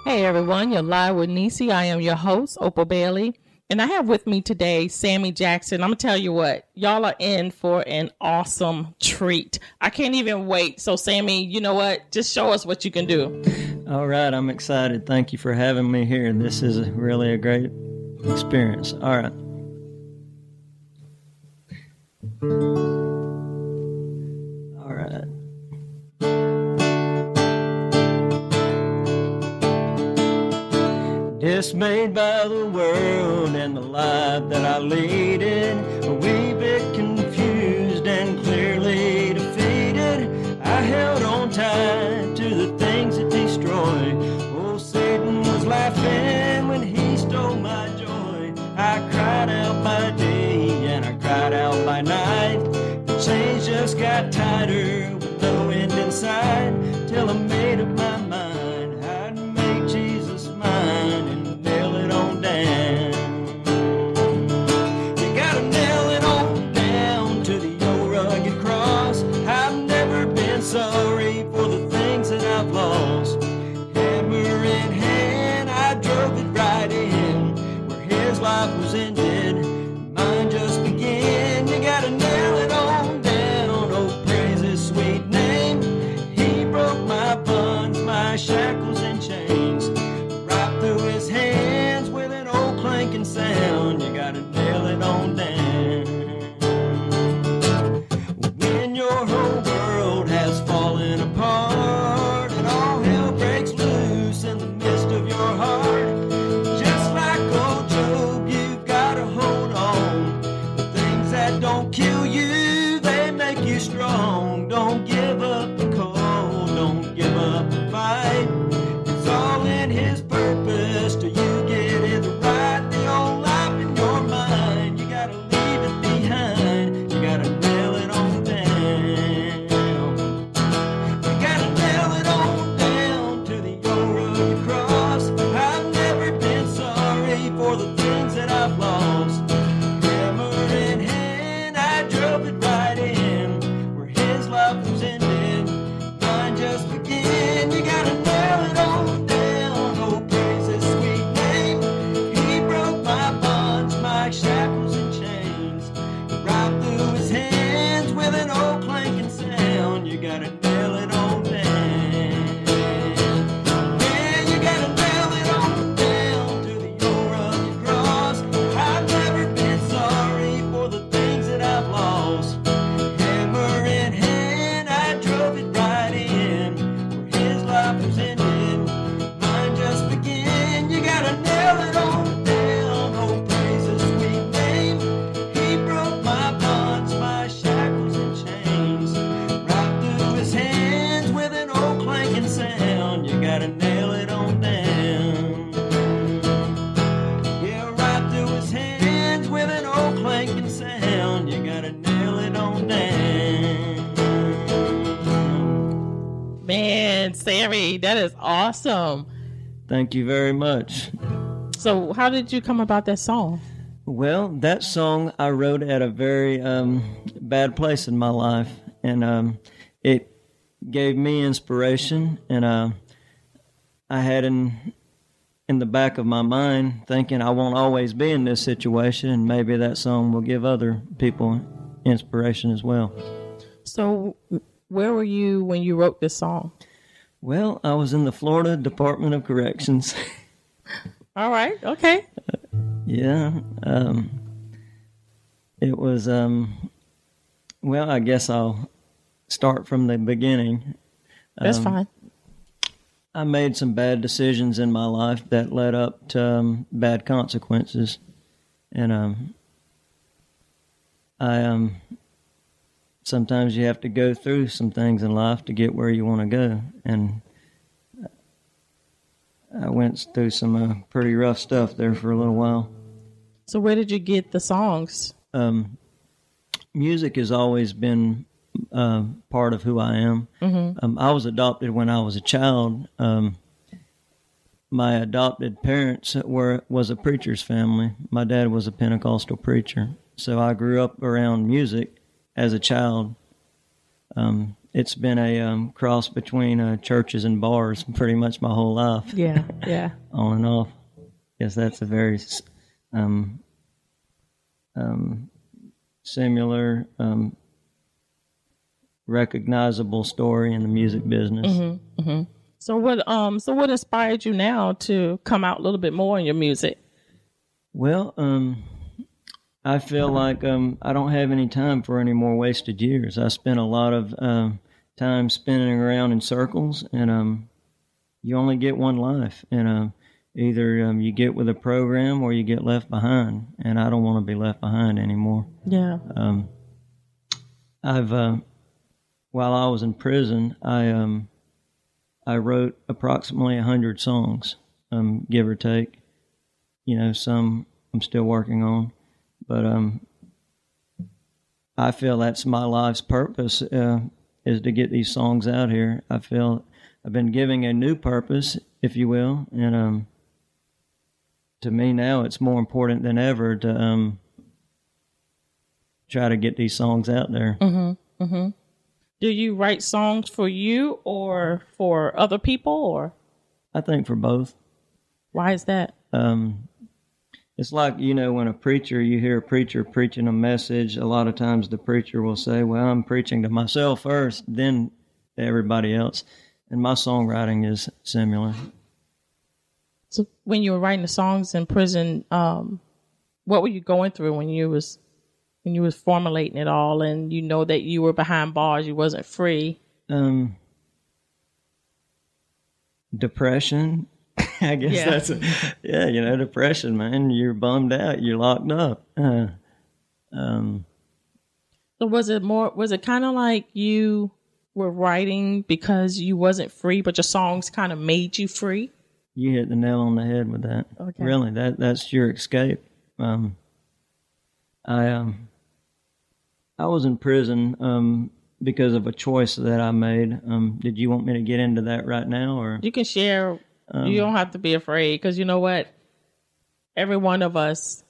Hey everyone, you're live with Nisi. I am your host, Opal Bailey, and I have with me today Sammy Jackson. I'm gonna tell you what, y'all are in for an awesome treat. I can't even wait. So, Sammy, you know what? Just show us what you can do. All right, I'm excited. Thank you for having me here. This is really a great experience. All right. All right. Dismayed by the world and the life that I lead in, a wee bit confused and clearly defeated, I held on tight to the things that destroy. Oh, Satan was laughing when he stole my joy. I cried out by day and I cried out by night. The chains just got tighter with no end in sight, till I made up my mind I'd make Jesus mine and nail it on down. You gotta nail it on down to the old rugged cross. I've never been sorry for the things that I've lost. Hammer in hand, I drove it right in where his life was ended, mine just began. You gotta nail it on down, oh praise his sweet name. He broke my bonds, my shackles and chains, right through his hands with an old clanking sound. You gotta nail it on down. When your whole world has fallen apart and all hell breaks loose in the midst of your heart, just like old Job, you've gotta hold on. The things that don't kill you, they make you strong. Don't give up the call, don't give up the fight. It's all in his purpose till you get it right. The old life in your mind, you gotta leave it behind. You gotta nail it on down. You gotta nail it on down to the old rugged cross. I've never been sorry for the things that I've lost. Hammer in hand, I drove it right in where his life was ended, mine just began. You gotta nail it on down, oh praise his sweet name. He broke my bonds, my shackles and chains, right through his hands with an old clanking sound. You gotta nail it on down. Yeah, you gotta nail it on down to the old rugged cross. I've never been sorry for the things that I've lost. Hammer in hand, I drove it right in where his life was ended, mine just began. You gotta nail it on down, oh praise his sweet name. He broke my bonds, my shackles and chains, right through his hands with an old clanking sound. You gotta nail it on down. Yeah, right through his hands with an old clanking sound. You gotta nail it on down. Man, Sammy, that is awesome. Thank you very much. So, how did you come about that song? Well, that song I wrote at a very bad place in my life, and it gave me inspiration. And I had in the back of my mind thinking I won't always be in this situation, and maybe that song will give other people inspiration as well. So, where were you when you wrote this song? Well, I was in the Florida Department of Corrections. All right, okay. Yeah, it was, well, I guess I'll start from the beginning. That's fine. I made some bad decisions in my life that led up to bad consequences. And sometimes you have to go through some things in life to get where you want to go. And I went through some pretty rough stuff there for a little while. So where did you get the songs? Music has always been part of who I am. Mm-hmm. I was adopted when I was a child. My adopted parents was a preacher's family. My dad was a Pentecostal preacher. So I grew up around music as a child. it's been a cross between churches and bars pretty much my whole life. Yeah, yeah. On and off. Yes, that's a very similar, recognizable story in the music business. Mm-hmm, mm-hmm. So what inspired you now to come out a little bit more in your music? Well, I feel like I don't have any time for any more wasted years. I spent a lot of time spinning around in circles, and you only get one life, and either you get with a program or you get left behind, and I don't want to be left behind anymore. Yeah. I've while I was in prison, I wrote approximately 100 songs, give or take. You know, some I'm still working on, but I feel that's my life's purpose, is to get these songs out here. I feel I've been giving a new purpose, if you will, and to me now it's more important than ever to try to get these songs out there. Mm-hmm, mm-hmm. Do you write songs for you or for other people, or? I think for both. Why is that? It's like, you know, when you hear a preacher preaching a message, a lot of times the preacher will say, well, I'm preaching to myself first, then to everybody else. And my songwriting is similar. So when you were writing the songs in prison, what were you going through when you was formulating it all, and you know that you were behind bars, you wasn't free? Depression. I guess depression, man. You're bummed out. You're locked up. So was it kind of like you were writing because you wasn't free, but your songs kind of made you free? You hit the nail on the head with that. Okay. Really, that's your escape. I was in prison because of a choice that I made. Did you want me to get into that right now, or you can share? You don't have to be afraid, because you know what? Every one of us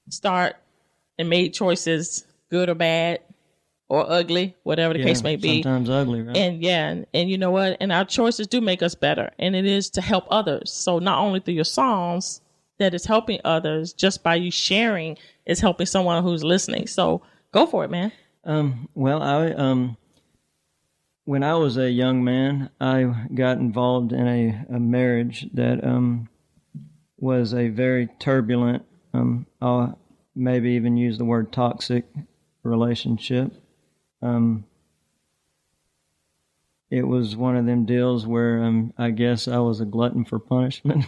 start and made choices, good or bad or ugly, whatever the case may be. Sometimes ugly, right? And you know what? And our choices do make us better, and it is to help others. So not only through your songs that is helping others, just by you sharing is helping someone who's listening. So go for it, man. Well, when I was a young man, I got involved in a marriage that was a very turbulent, I'll maybe even use the word toxic relationship. It was one of them deals where I guess I was a glutton for punishment.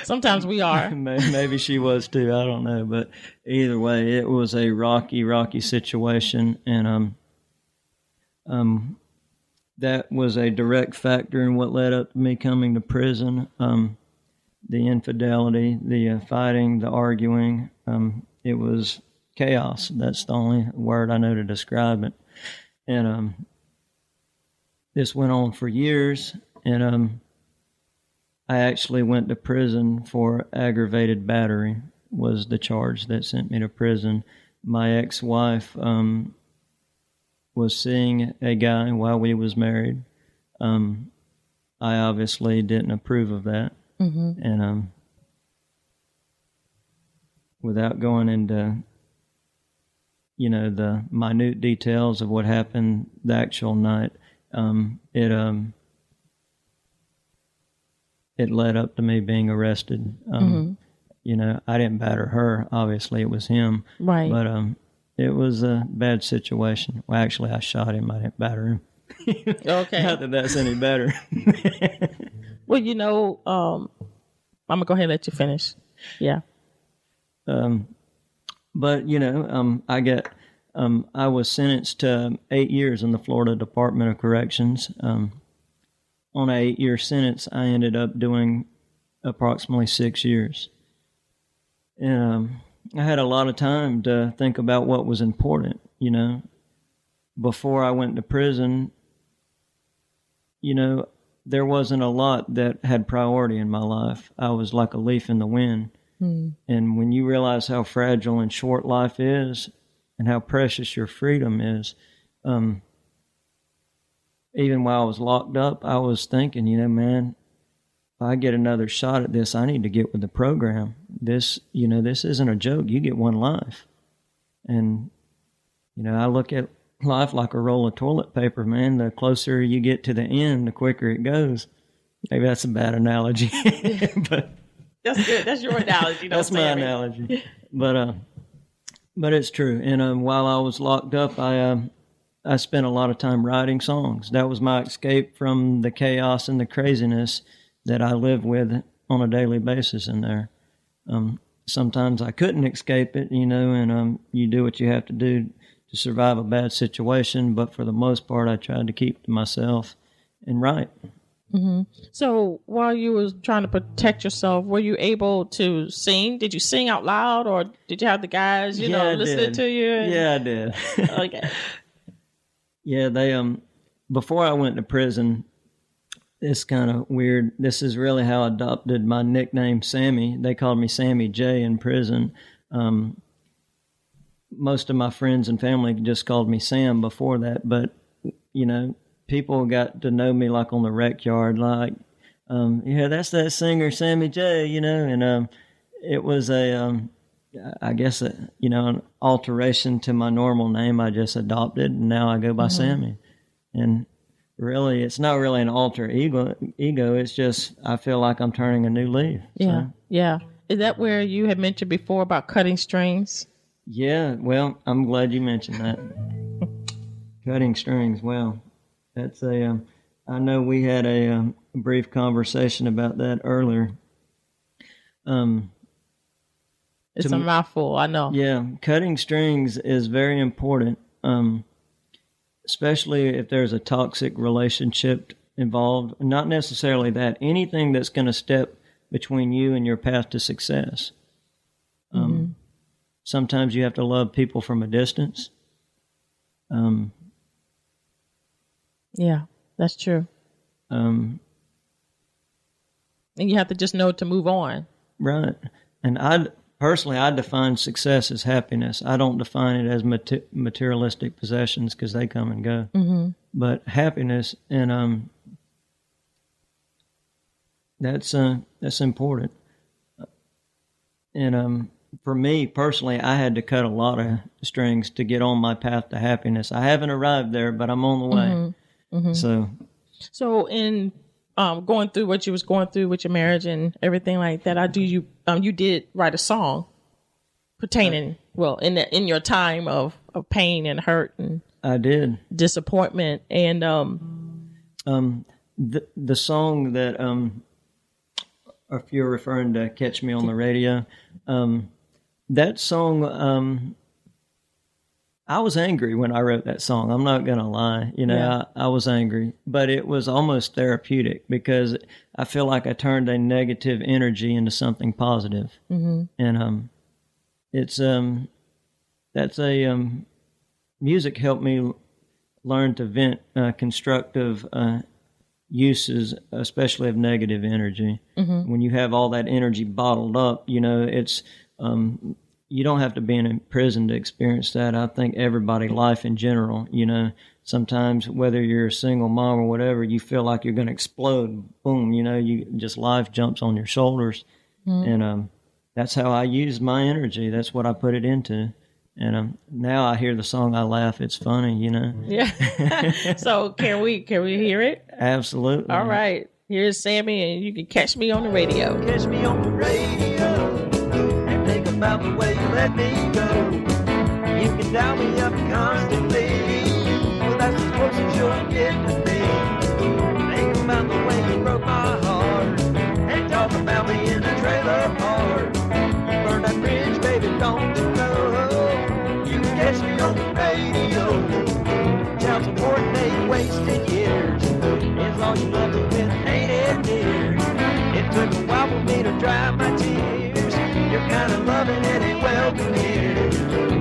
Sometimes we are. Maybe she was too. I don't know. But either way, it was a rocky situation, and that was a direct factor in what led up to me coming to prison. The infidelity, the fighting, the arguing. It was chaos. That's the only word I know to describe it. And this went on for years, and I actually went to prison for aggravated battery was the charge that sent me to prison. My ex-wife was seeing a guy while we was married. I obviously didn't approve of that. Mm-hmm. And without going into, the minute details of what happened the actual night, it led up to me being arrested. I didn't batter her. Obviously, it was him. Right. But it was a bad situation. Well, actually, I shot him. I didn't batter him. Okay. Not that that's any better. Well, I'm going to go ahead and let you finish. Yeah. But, I was sentenced to 8 years in the Florida Department of Corrections. On an 8-year sentence, I ended up doing approximately 6 years. And I had a lot of time to think about what was important, Before I went to prison, there wasn't a lot that had priority in my life. I was like a leaf in the wind. Mm. And when you realize how fragile and short life is and how precious your freedom is, even while I was locked up, I was thinking, man, if I get another shot at this, I need to get with the program. This isn't a joke. You get one life. And, I look at life like a roll of toilet paper, man. The closer you get to the end, the quicker it goes. Maybe that's a bad analogy, but that's good. That's your analogy. That's my analogy. But it's true. And while I was locked up, I spent a lot of time writing songs. That was my escape from the chaos and the craziness that I live with on a daily basis in there. Sometimes I couldn't escape it, and you do what you have to do to survive a bad situation. But for the most part, I tried to keep to myself and write. Mm-hmm. So while you was trying to protect yourself, were you able to sing? Did you sing out loud, or did you have the guys, listening to you? Yeah, I did. Okay. Yeah, they before I went to prison, it's kind of weird. This is really how I adopted my nickname, Sammy. They called me Sammy J in prison. Most of my friends and family just called me Sam before that, but people got to know me like on the rec yard, like, that's that singer Sammy J, and it was I guess an alteration to my normal name. I just adopted, and now I go by Sammy. And really, it's not really an alter ego. It's just I feel like I'm turning a new leaf. Yeah, yeah. Is that where you had mentioned before about cutting strings? Yeah. Well, I'm glad you mentioned that. Cutting strings. Well, that's I know we had a brief conversation about that earlier. It's a mouthful, I know. Yeah, cutting strings is very important, especially if there's a toxic relationship involved. Not necessarily that. Anything that's going to step between you and your path to success. Sometimes you have to love people from a distance. Yeah, that's true. And you have to just know to move on. Right. And I define success as happiness. I don't define it as materialistic possessions because they come and go. Mm-hmm. But happiness, and that's important. And for me personally, I had to cut a lot of strings to get on my path to happiness. I haven't arrived there, but I'm on the way. Mm-hmm. Mm-hmm. So in going through what you was going through with your marriage and everything like that, you did write a song pertaining in your time of pain and hurt and I did disappointment, and the song that if you're referring to Catch Me on the Radio, that song, I was angry when I wrote that song. I'm not going to lie. I was angry, but it was almost therapeutic because I feel like I turned a negative energy into something positive. Mm-hmm. And music helped me learn to vent constructive uses, especially of negative energy. Mm-hmm. When you have all that energy bottled up, it's you don't have to be in prison to experience that. I think everybody, life in general, sometimes whether you're a single mom or whatever, you feel like you're going to explode. Boom, you just life jumps on your shoulders. Mm-hmm. And that's how I use my energy. That's what I put it into. And now I hear the song, I laugh. It's funny, Yeah. So can we hear it? Absolutely. All right. Here's Sammy, and you can catch me on the radio. Catch me on the radio. Think about the way you let me go. You can dial me up constantly, but that's as close as you'll get to me. Think about the way you broke my heart, and talk about me in a trailer park. You burned that bridge, baby, don't you know? You can catch me on the radio. Child support ain't wasted years. As long as you love me with ain't it dear. It took a while for me to dry my tears. Your kind of loving, it ain't welcome here.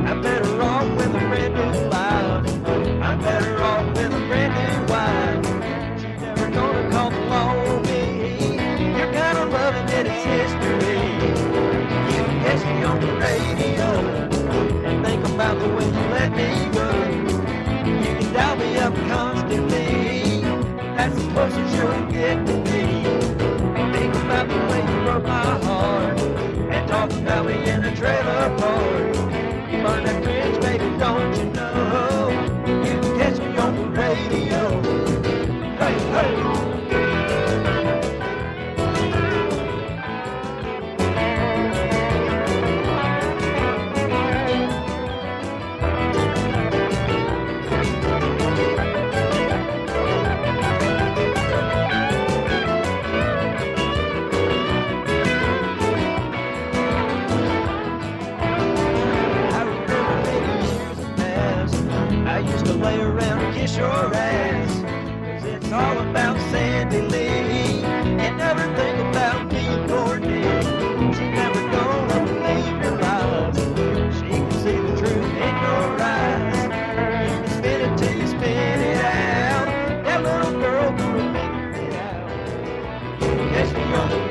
I'm better off with a brand new life. I'm better off with a brand new wife.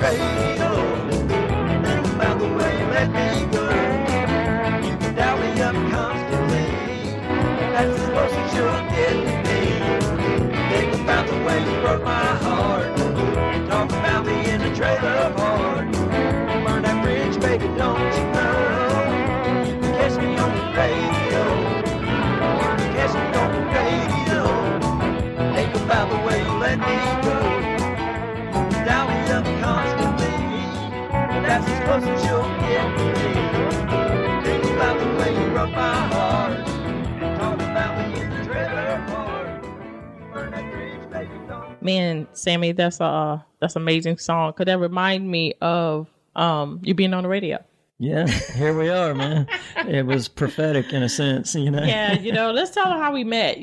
radio. Think about the way you let me go. You can dial me up constantly. That's as close as you'll get to me. Think about the way you broke my heart. Talk about me in a trailer park. Burn that bridge, baby, don't you know? You can catch me on the radio. You can catch me on the radio. Think about the way you let me go. You can dial me up constantly. That's as close as you'll get to me. Think about the way you broke my heart. Talk about me in the trailer park. Burn that bridge, baby, don't. Man, Sammy, that's amazing song. Could that remind me of you being on the radio? Yeah, here we are, man. It was prophetic in a sense, you know. Yeah, let's tell them how we met.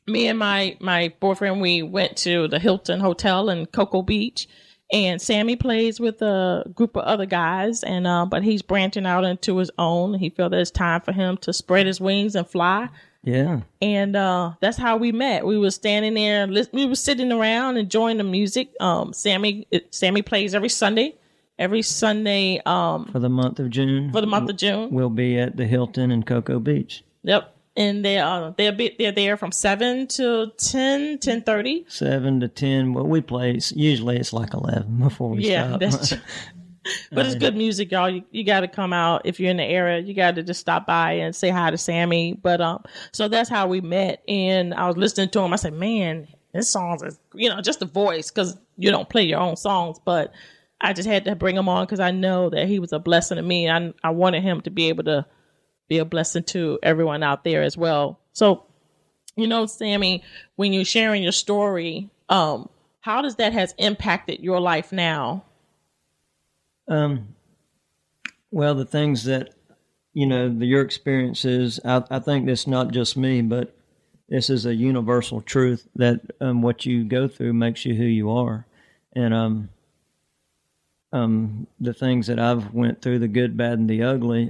Me and my boyfriend, we went to the Hilton Hotel in Cocoa Beach, and Sammy plays with a group of other guys, and but he's branching out into his own. He felt that it's time for him to spread his wings and fly. Yeah. And that's how we met. We were standing there, we were sitting around enjoying the music. Sammy plays every Sunday. For the month of June. We'll be at the Hilton in Cocoa Beach. Yep. And they're there from 7 to 10:30. 7 to 10. Well, we play, usually it's like 11 before we stop. Yeah, that's true. But it's good music, y'all. You got to come out if you're in the area. You got to just stop by and say hi to Sammy. But so that's how we met. And I was listening to him. I said, man, this song is, just the voice, because you don't play your own songs. But I just had to bring him on because I know that he was a blessing to me. I wanted him to be able to be a blessing to everyone out there as well. So, Sammy, when you're sharing your story, how does that has impacted your life now? Well, the things that, your experiences, I think this not just me, but this is a universal truth that what you go through makes you who you are. And the things that I've went through, the good, bad, and the ugly,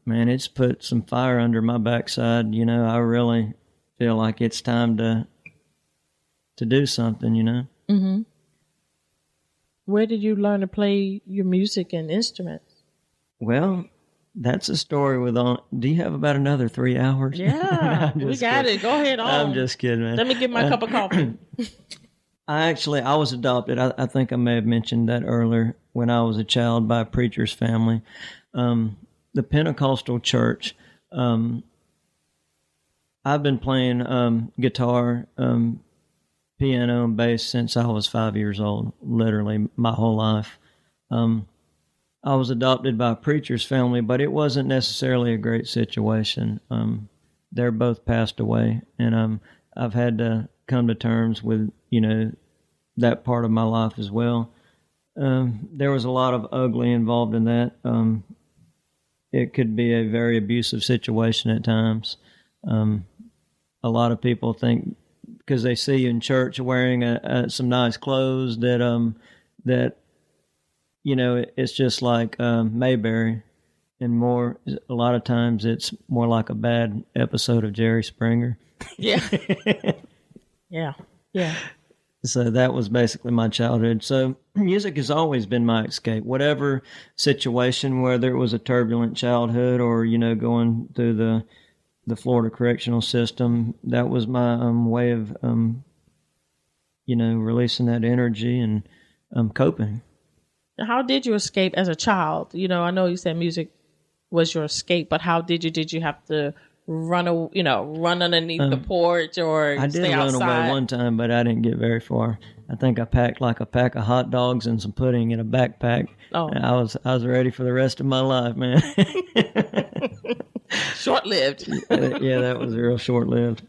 man, it's put some fire under my backside. I really feel like it's time to do something, Mm-hmm. Where did you learn to play your music and instruments? Well, that's a story do you have about another 3 hours? Yeah, we got it. Go ahead on. I'm just kidding, man. Let me get my cup of coffee. I was adopted. I think I may have mentioned that earlier when I was a child by a preacher's family. The Pentecostal church, I've been playing guitar, piano, and bass since I was 5 years old, literally my whole life. I was adopted by a preacher's family, but it wasn't necessarily a great situation. They're both passed away, and I've had to come to terms with, that part of my life as well. There was a lot of ugly involved in that. It could be a very abusive situation at times. A lot of people think because they see you in church wearing some nice clothes that it's just like Mayberry, and more. A lot of times it's more like a bad episode of Jerry Springer. Yeah. Yeah. So that was basically my childhood. So music has always been my escape. Whatever situation, whether it was a turbulent childhood or, going through the Florida correctional system, that was my way of, releasing that energy and coping. How did you escape as a child? I know you said music was your escape, but how did you have to run underneath the porch or I did stay run outside? away one time, but I didn't get very far. I think I packed like a pack of hot dogs and some pudding in a backpack. Oh, I was ready for the rest of my life, man. Short-lived. Yeah, that was real short-lived.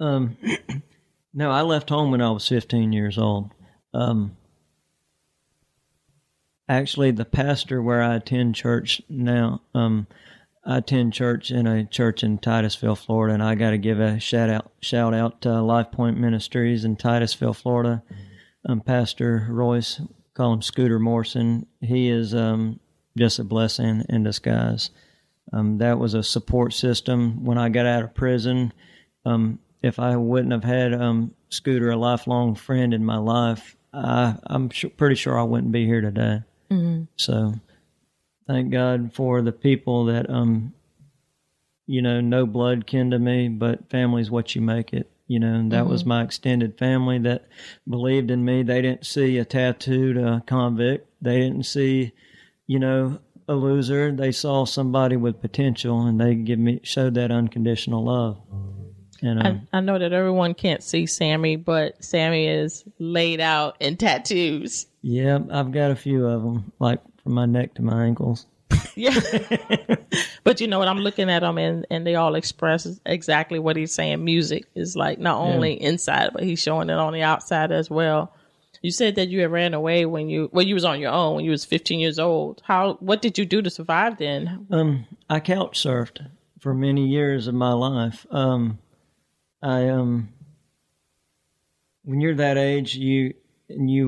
No, I left home when I was 15 years old. Actually, the pastor where I attend church now, I attend church in a church in Titusville, Florida, and I got to give a shout out to Life Point Ministries in Titusville, Florida. Pastor Royce, call him Scooter Morrison. He is just a blessing in disguise. That was a support system when I got out of prison. If I wouldn't have had Scooter a lifelong friend in my life, I'm pretty sure I wouldn't be here today. Mm-hmm. So thank God for the people that, no blood kin to me, but family's what you make it. And that was my extended family that believed in me. They didn't see a tattooed convict. They didn't see, a loser. They saw somebody with potential, and they showed that unconditional love. And I know that everyone can't see Sammy, but Sammy is laid out in tattoos. Yeah, I've got a few of them, like from my neck to my ankles. Yeah. But you know what? I'm looking at them and they all express exactly what he's saying. Music is like not only inside, but he's showing it on the outside as well. You said that you had ran away when you was on your own when you was 15 years old. What did you do to survive then? I couch surfed for many years of my life. When you're that age, you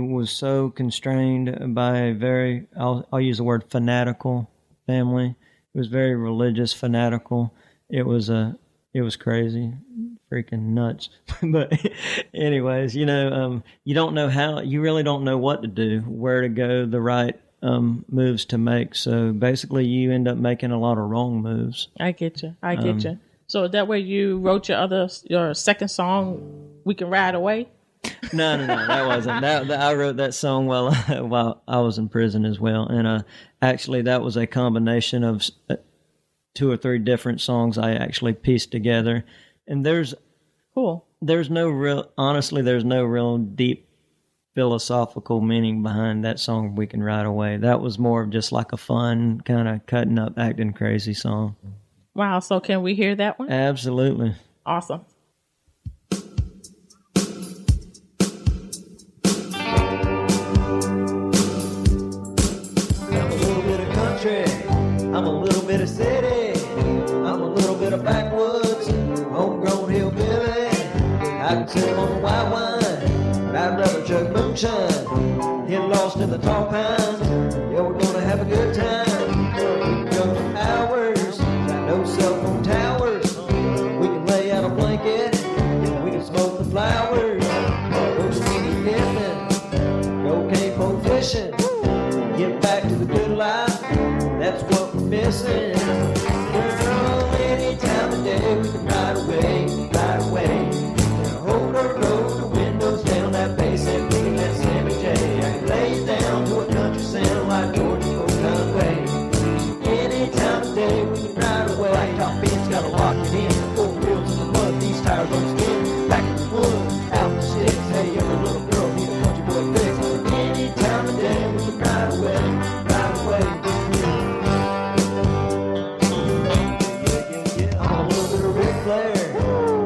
was so constrained by a very, I'll use the word fanatical family. It was very religious, fanatical. It was crazy, freaking nuts. But anyways, you don't know you really don't know what to do, where to go, the right moves to make. So basically you end up making a lot of wrong moves. I get you. So that way you wrote your second song, We Can Ride Away? No, that wasn't. I wrote that song while I was in prison as well. And actually that was a combination of 2 or 3 different songs I actually pieced together. And there's no real deep philosophical meaning behind that song, We Can Ride Away. That was more of just like a fun, kind of cutting up, acting crazy song. Wow. So can we hear that one? Absolutely. Awesome. I'm a little bit of country, I'm a little bit of city, I'm a little bit of backwoods, homegrown hillbilly. I can sip on the white wine, but I'd rather chug moonshine, get lost in the tall pines. Yeah, we're gonna have a good time. We can go for hours, no cell phone towers. We can lay out a blanket, we can smoke the flowers. Go skinny dipping, go capo fishing. Get back to the good life, that's what we're missing. Girl, any time of day we can ride away, ride away. Hold our road, the windows down, that bass and picking that Sammy J. I can lay it down to a country sound like Georgia Conway. Any time of day we can ride away. Blacktop Benz gotta lock it in, 4 wheels in the mud, these tires don't spin. Back in the woods, out the sticks, hey every little girl need a country boy fix. Any time of day we can ride away, ride away. I'm a little bit of Ric Flair,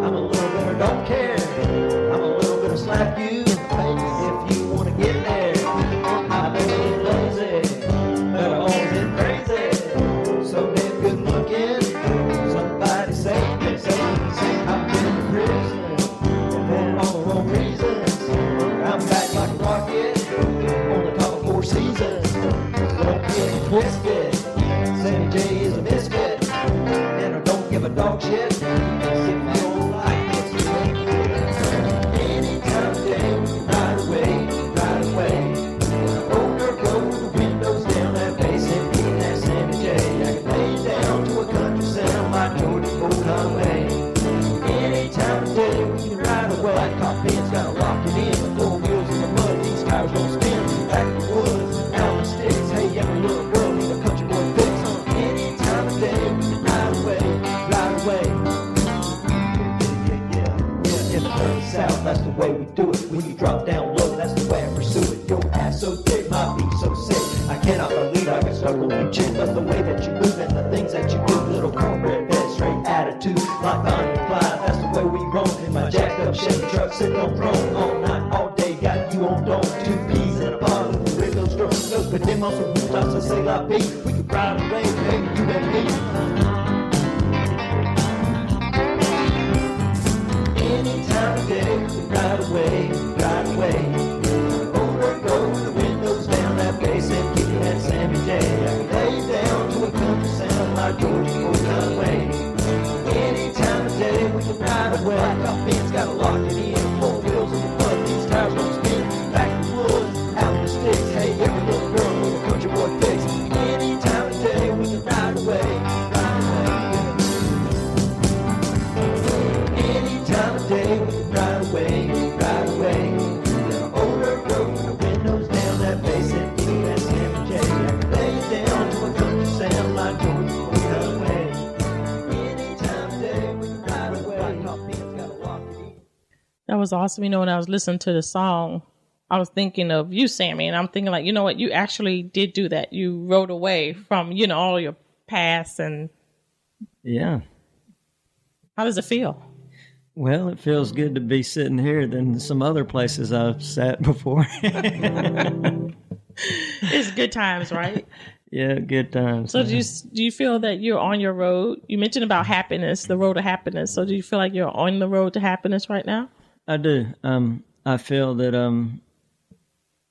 I'm a little bit of don't care, I'm a little bit of slap you in the face if you wanna get there. I've been lazy, but I've always been crazy, so damn good looking. Somebody save me, I've been in prison, and all the wrong reasons. I'm back like a rocket, on the top of 4 seasons. Don't get it twisted, Sammy J is a misfit, and I don't give a dog shit. If you don't like this, any time of day we can ride away, ride away. Hold her close, the windows down, that bass and beat that Sammy J. I can lay it down to a country sound like Georgia Conway. Any time of day we can ride away. Blacktop Benz gotta lock it in, 4 wheels in the mud, these tires don't spin. Back in the woods, out the sticks, hey every little girl need a country boy fix. Any time of day we can ride away, ride away. In the dirty south, that's the way we do it. When you drop down low, that's the way I pursue it. Your ass so thick, my beat so sick. I cannot believe I got stuck on your chin, but the way that you move and the things that you do, little cornbread head, straight attitude, like Bonnie and Clyde. That's the way we roam. In my jacked up Chevy truck, sitting on throne all night, all day. Got you on dome, 2 peas in a pot, little rig, those strokes. Those put them on some rooftops and say la vie. We can ride away, baby, you and me. Any time of day, we can ride away, ride away. Hold her go, the windows down, that bass and kicking that Sammy J. I can lay down to a country sound like Georgia Conway. Any time of day, we can ride away. Blacktop Benz gotta lock it in, 4 wheels was awesome. You know, when I was listening to the song, I was thinking of you, Sammy, and I'm thinking like, you know what? You actually did do that. You wrote away from, you know, all your past. And Yeah. how does it feel? Well, it feels good to be sitting here than some other places I've sat before. It's good times, right? Yeah, good times. So do you feel that you're on your road? You mentioned about happiness, the road to happiness. So do you feel like you're on the road to happiness right now? I do. I feel that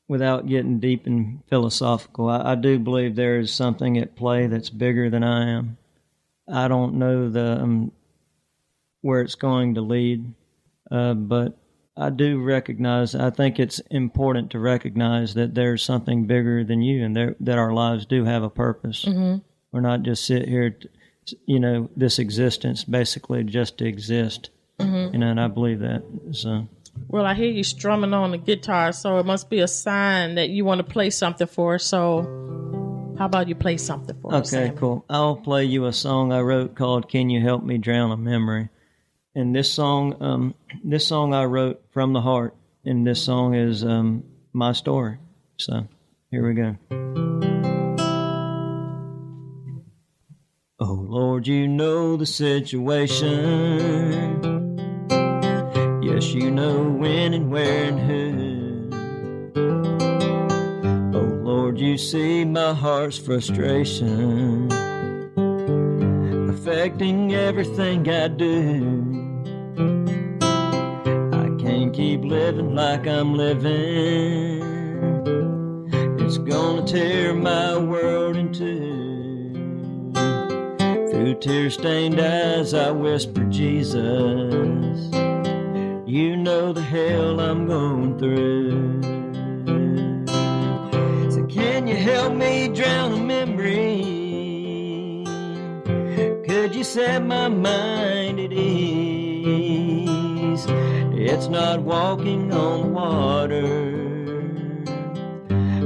without getting deep and philosophical, I do believe there is something at play that's bigger than I am. I don't know the where it's going to lead, but I do recognize, I think it's important to recognize that there's something bigger than you and that our lives do have a purpose. Mm-hmm. We're not just sit here, this existence basically just to exist. Mm-hmm. And I believe that. So. Well, I hear you strumming on the guitar, so it must be a sign that you want to play something for us. So how about you play something for us? Okay, Sammy? cool. I'll play you a song I wrote called "Can You Help Me Drown a Memory." And this song I wrote from the heart, and this song is my story. So here we go. Oh Lord, you know the situation. Yes, you know when and where and who. Oh Lord, you see my heart's frustration, affecting everything I do. I can't keep living like I'm living. It's gonna tear my world in two. Through tear-stained eyes I whisper, Jesus, you know the hell I'm going through. So can you help me drown a memory? Could you set my mind at ease? It's not walking on the water,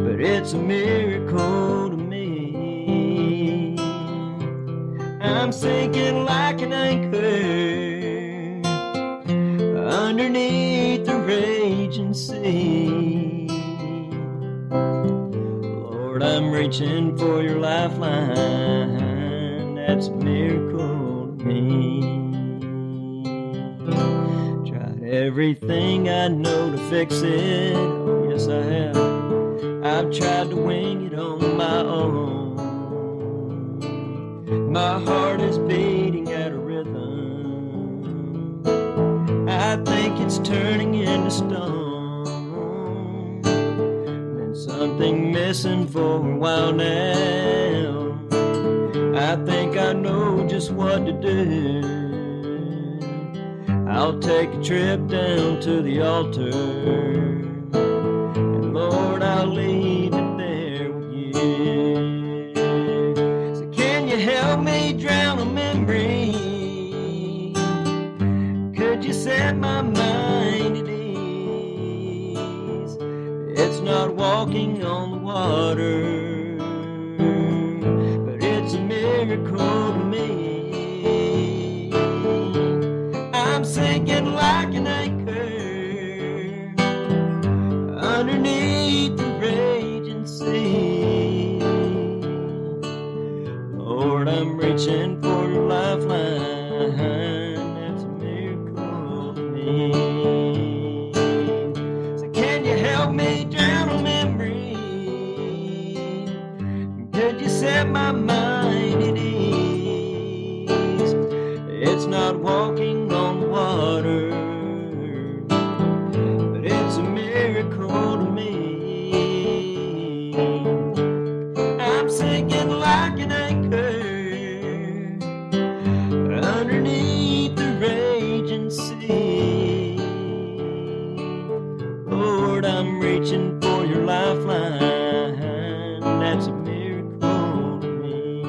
but it's a miracle to me. I'm sinking like an anchor underneath the raging sea. Lord, I'm reaching for your lifeline. That's a miracle to me. Tried everything I know to fix it. Oh, yes, I have. I've tried to wing it on my own. My heart is beating at a rhythm. I think it's turning into stone. Been something missing for a while now. I think I know just what to do. I'll take a trip down to the altar, and Lord, I'll leave it there with you. So can you help me drown a memory? Could you set my mind at ease? It's not walking on the water, but it's a miracle to me. I'm sinking like an anchor underneath the raging sea. Lord, I'm reaching for your lifeline. That's a miracle to me. So can you help me drown a memory? Could you set my mind at ease? It's not walking on the water, but it's a miracle to me. I'm sinking like an anchor underneath the raging sea. Lord, I'm reaching for your lifeline. That's a miracle to me.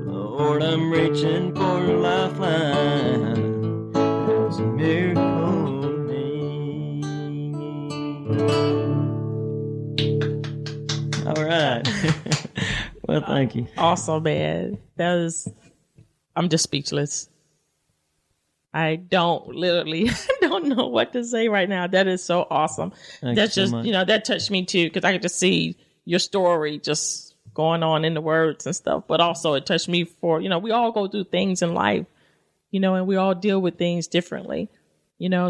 Lord, I'm reaching for your lifeline. That's a miracle to me. All right. Well, thank you. Awesome, man. I'm just speechless. I don't literally don't know what to say right now. That is so awesome. That's so just, much. that touched me too, because I could just see your story just going on in the words and stuff. But also it touched me for, we all go through things in life, and we all deal with things differently,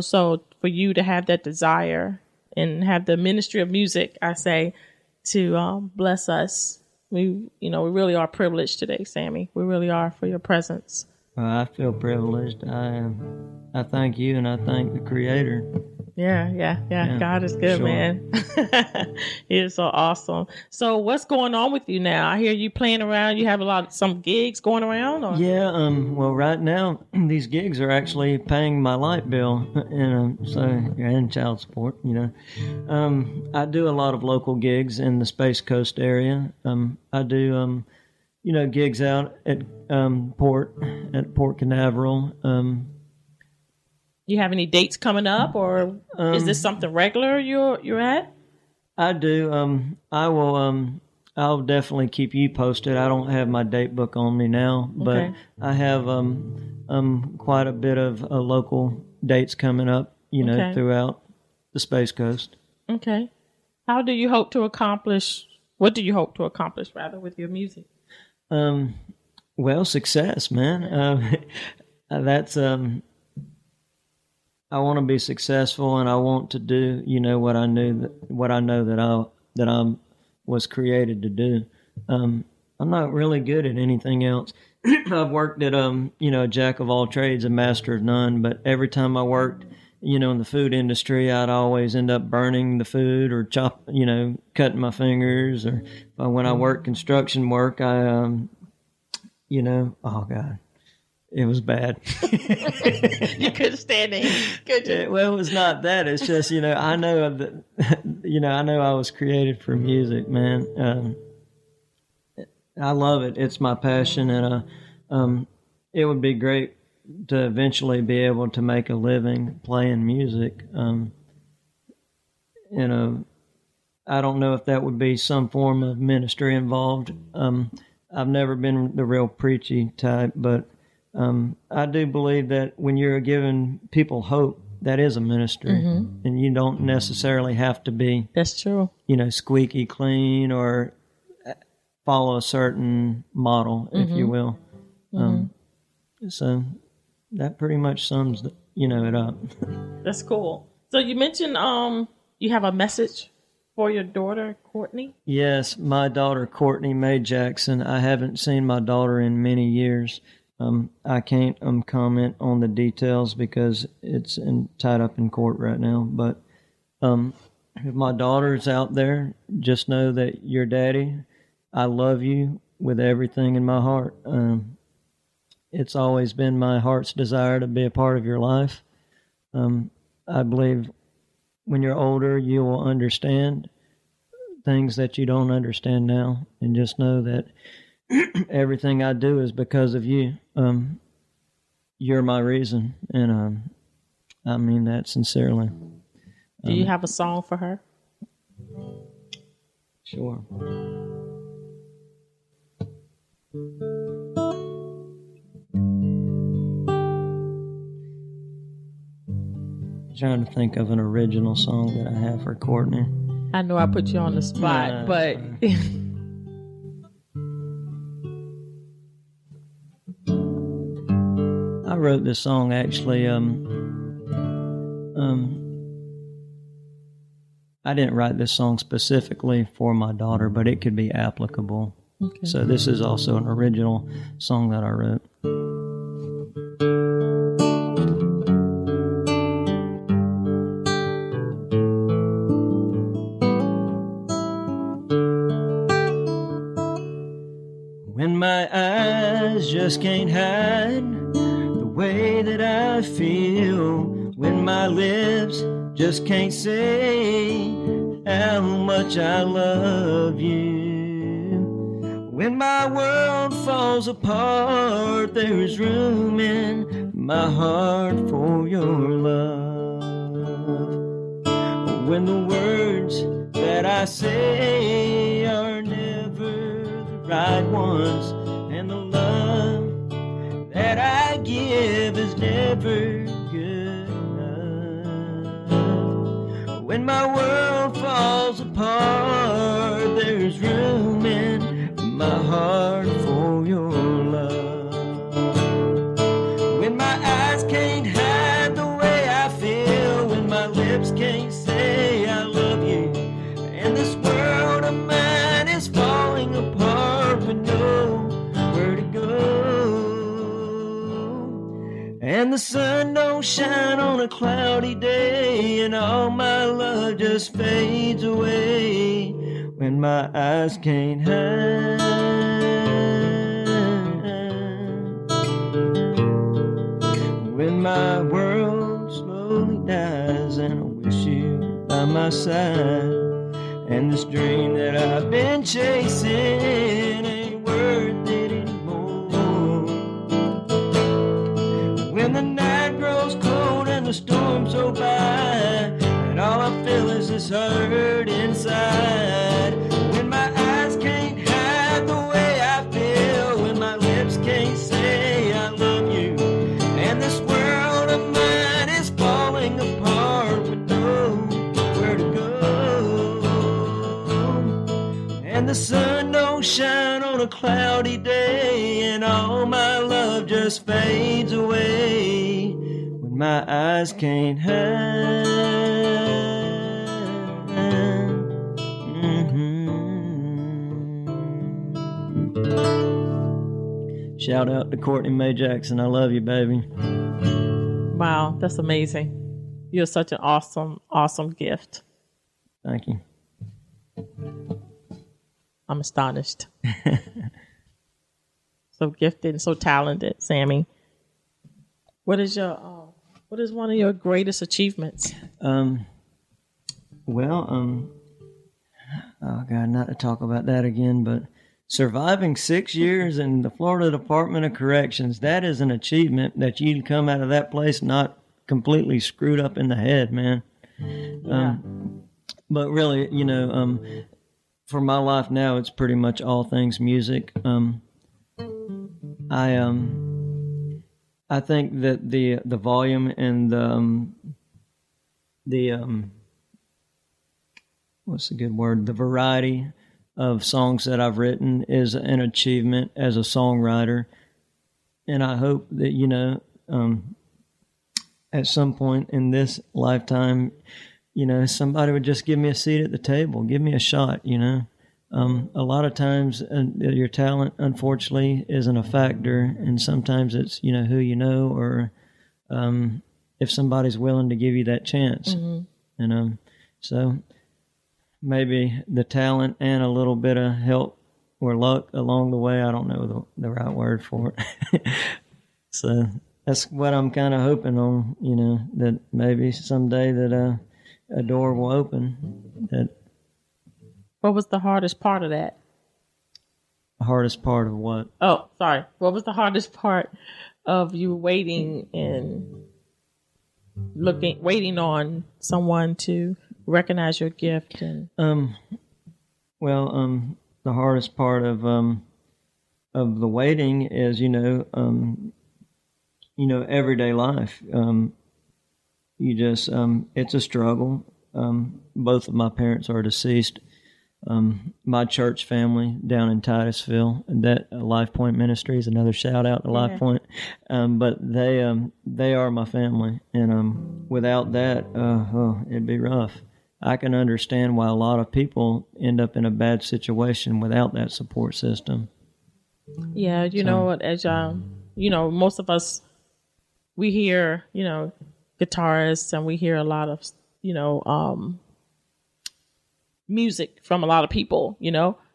so for you to have that desire and have the ministry of music, I say, to bless us. We really are privileged today, Sammy. We really are, for your presence. I feel privileged. I thank you, and I thank the Creator. Yeah. God is good, sure. man. He is so awesome. So what's going on with you now? I hear you playing around. You have some gigs going around? Or? Yeah, well, right now, these gigs are actually paying my light bill, and child support, I do a lot of local gigs in the Space Coast area. I do, gigs out at Port Canaveral. You have any dates coming up, or is this something regular you're at? I do. I will. I'll definitely keep you posted. I don't have my date book on me now, but Okay. I have quite a bit of local dates coming up. Okay. Throughout the Space Coast. Okay. How do you hope to accomplish? What do you hope to accomplish, rather, with your music? Well, success, man. That's I want to be successful, and I want to do, what I know that I was created to do. I'm not really good at anything else. I've worked at a jack of all trades, a master of none. But every time I worked, in the food industry, I'd always end up burning the food or cutting my fingers. Or when I worked construction work, I, oh God. It was bad. You couldn't stand it, could you? Yeah, well, it was not that. It's just, I know that, I know I was created for music, man. I love it. It's my passion, and it would be great to eventually be able to make a living playing music. I don't know if that would be some form of ministry involved. I've never been the real preachy type, but I do believe that when you're giving people hope, that is a ministry, and you don't necessarily have to be. That's true. Squeaky clean or follow a certain model, if you will. So that pretty much sums it up. That's cool. So you mentioned you have a message for your daughter, Courtney? Yes, my daughter, Courtney Mae Jackson. I haven't seen my daughter in many years. I can't comment on the details because it's tied up in court right now. But if my daughter's out there, just know that your daddy, I love you with everything in my heart. It's always been my heart's desire to be a part of your life. I believe when you're older, you will understand things that you don't understand now. And just know that everything I do is because of you. You're my reason, and I mean that sincerely. Do you have a song for her? Sure. Trying to think of an original song that I have for Courtney. I know I put you on the spot, but I wrote this song actually. I didn't write this song specifically for my daughter, but it could be applicable. Okay. So this is also an original song that I wrote. When my eyes just can't hide the way that I feel, when my lips just can't say how much I love you, when my world falls apart, there is room in my heart for your love. When the words that I say are never the right ones, and the love that I give is never good enough. When my world falls apart, there's room in my heart for your love. When my eyes can't hide the way I feel, when my lips can't say I love you, and this world of mine is falling apart with nowhere to go, and the sun don't shine on a cloudy day, and all my love just fades away when my eyes can't hide. When my world slowly dies and I wish you by my side, and this dream that I've been chasing ain't worth it anymore. When the night grows cold and the storms go by, and all I feel is this hurt inside. When my eyes can't hide the way I feel, when my lips can't say I love you, and this world of mine is falling apart with nowhere to go, and the sun don't shine on a cloudy day, and all my love just fades away when my eyes can't hide. Shout out to Courtney Mae Jackson. I love you, baby. Wow, that's amazing. You're such an awesome, awesome gift. Thank you. I'm astonished. So gifted and so talented, Sammy. What is one of your greatest achievements? Oh God, not to talk about that again, but surviving 6 years in the Florida Department of Corrections, that is an achievement that you'd come out of that place not completely screwed up in the head, man. Yeah. But really, for my life now, it's pretty much all things music. I think that the volume and the what's the good word? The variety of songs that I've written is an achievement as a songwriter, and I hope that at some point in this lifetime, somebody would just give me a seat at the table, give me a shot. A lot of times your talent, unfortunately, isn't a factor, and sometimes it's who you know, or if somebody's willing to give you that chance. Mm-hmm. So maybe the talent and a little bit of help or luck along the way. I don't know the right word for it. So that's what I'm kind of hoping on, that maybe someday that a door will open. What was the hardest part of that? The hardest part of what? Oh, sorry. What was the hardest part of you waiting and waiting on someone to recognize your gift? And the hardest part of the waiting is everyday life. You just it's a struggle. Both of my parents are deceased. My church family down in Titusville, that Life Point Ministries, another shout out to Life Point. But they are my family, and without that, it'd be rough. I can understand why a lot of people end up in a bad situation without that support system. Yeah, you know what? As most of us, we hear guitarists, and we hear a lot of music from a lot of people,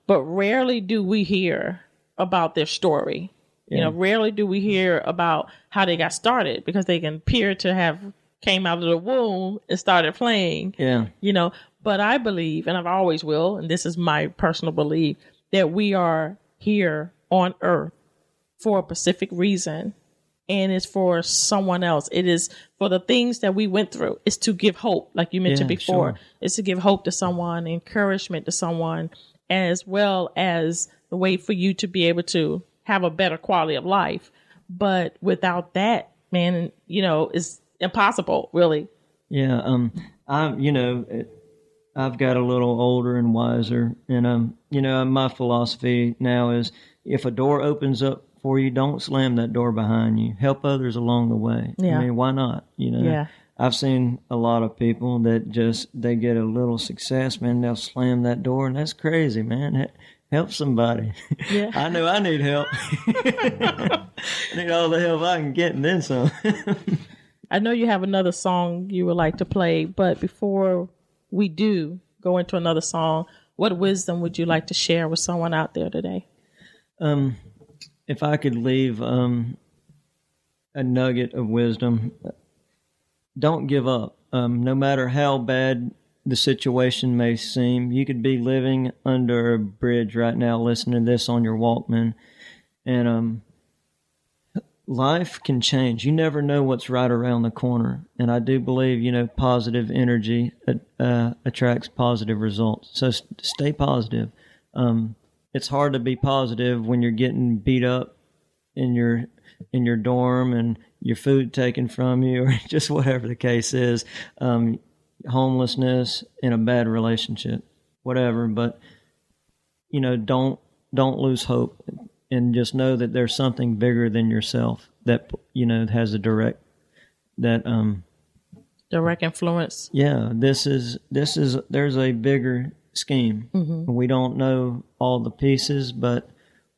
but rarely do we hear about their story. Yeah. Rarely do we hear about how they got started, because they can appear to have came out of the womb and started playing. Yeah. But I believe, and I've always will, and this is my personal belief, that we are here on earth for a specific reason, and it's for someone else. It is for the things that we went through. It's to give hope, like you mentioned before. Sure. It's to give hope to someone, encouragement to someone, as well as the way for you to be able to have a better quality of life. But without that, man, it's impossible, really. Yeah. I've got a little older and wiser, and my philosophy now is if a door opens up for you, don't slam that door behind you. Help others along the way. Yeah. I mean, why not? Yeah. I've seen a lot of people that they get a little success, man, they'll slam that door, and that's crazy, man. Help somebody. Yeah. I know I need help. I need all the help I can get, and then some. I know you have another song you would like to play, but before we do go into another song, what wisdom would you like to share with someone out there today? If I could leave a nugget of wisdom, don't give up. No matter how bad the situation may seem, you could be living under a bridge right now listening to this on your Walkman, and life can change. You never know what's right around the corner, and I do believe positive energy attracts positive results. So stay positive. It's hard to be positive when you're getting beat up in your dorm and your food taken from you, or just whatever the case is, homelessness, in a bad relationship, whatever. But don't lose hope, and just know that there's something bigger than yourself that has a direct influence. Yeah, there's a bigger scheme. Mm-hmm. We don't know all the pieces, but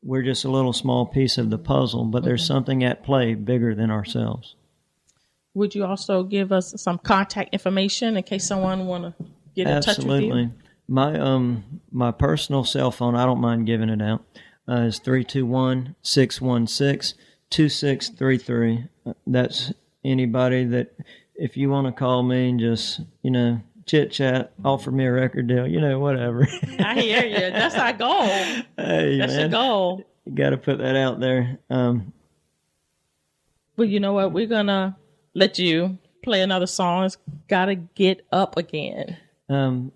we're just a little small piece of the puzzle, but there's something at play bigger than ourselves. Would you also give us some contact information in case someone want to get in touch with you? Absolutely. My personal cell phone, I don't mind giving it out, is 321-616-2633. That's anybody that, if you want to call me and just, chit chat, offer me a record deal, whatever. I hear you. That's our goal. Hey, that's your goal. You got to put that out there. Well, you know what? We're going to let you play another song. It's Gotta Get Up Again. Yep.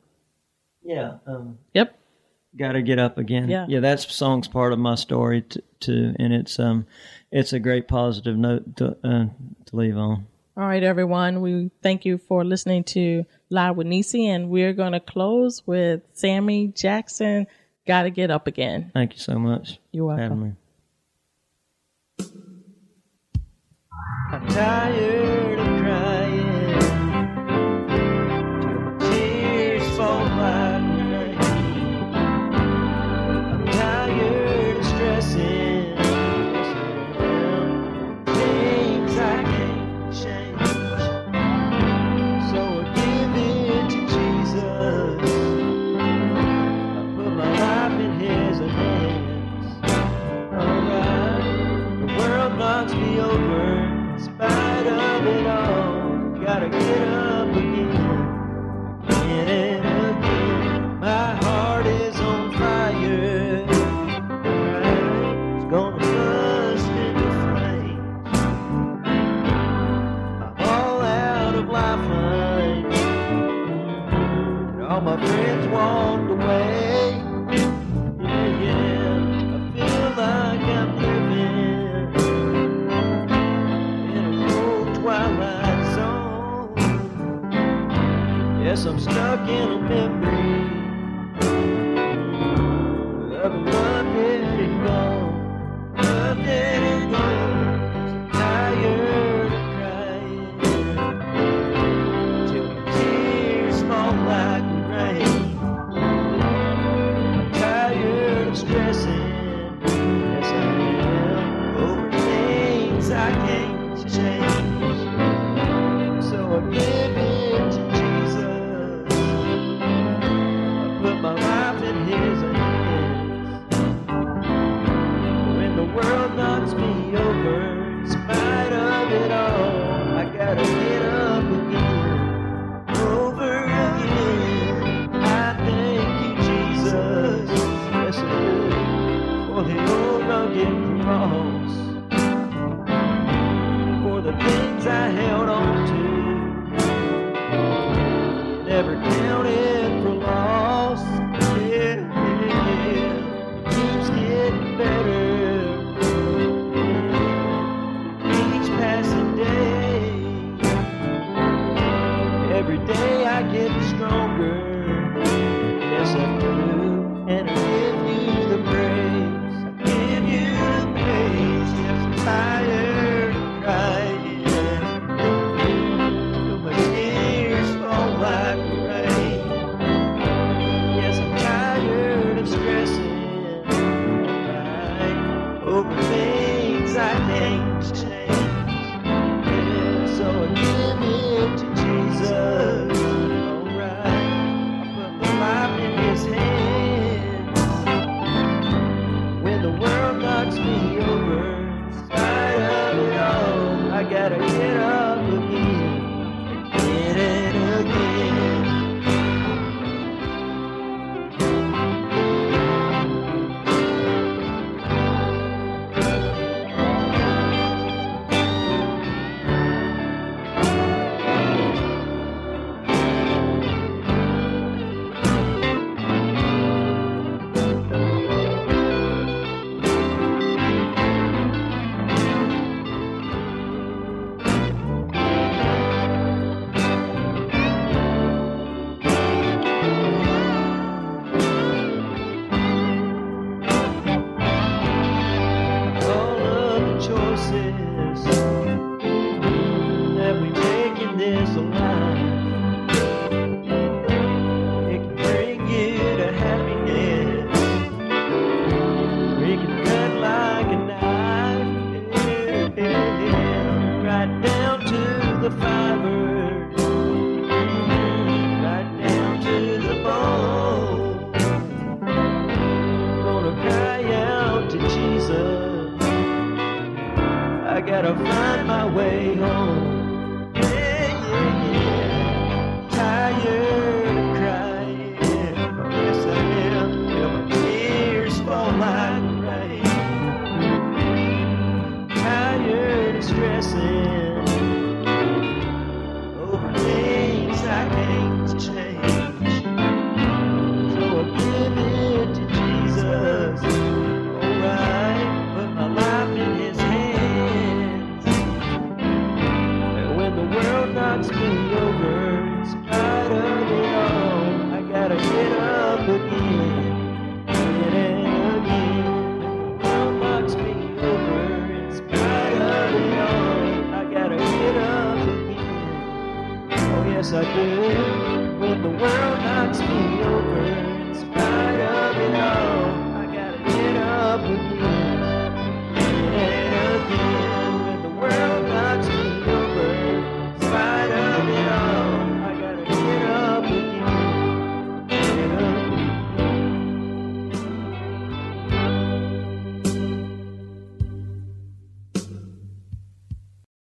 Gotta Get Up Again. Yeah, that song's part of my story too, and it's a great positive note to leave on. All right, everyone. We thank you for listening to Live with Nisi, and we're going to close with Sammy Jackson, Gotta Get Up Again. Thank you so much. You're welcome. For having me. I'm tired of crying till my tears fall like rain. I'm tired of stressing things I can't change. So I give it to Jesus. I put my life in His hands. Alright, the world knocks me over. In spite of it all, gotta get up again, again and again. My heart is on fire, it's gonna burst into flames. I'm all out of lifeline, and all my friends walked away. Yeah, I feel like I'm living twilight zone. Yes, I'm stuck in a memory of a love dead and gone, love dead and gone. I'm tired of crying till my tears fall like rain. I'm tired of stressing, yes I am, over things I can't change. So I give it to Jesus. I put my life in His hands. Yes, I do. When the world knocks me over, in spite of it all.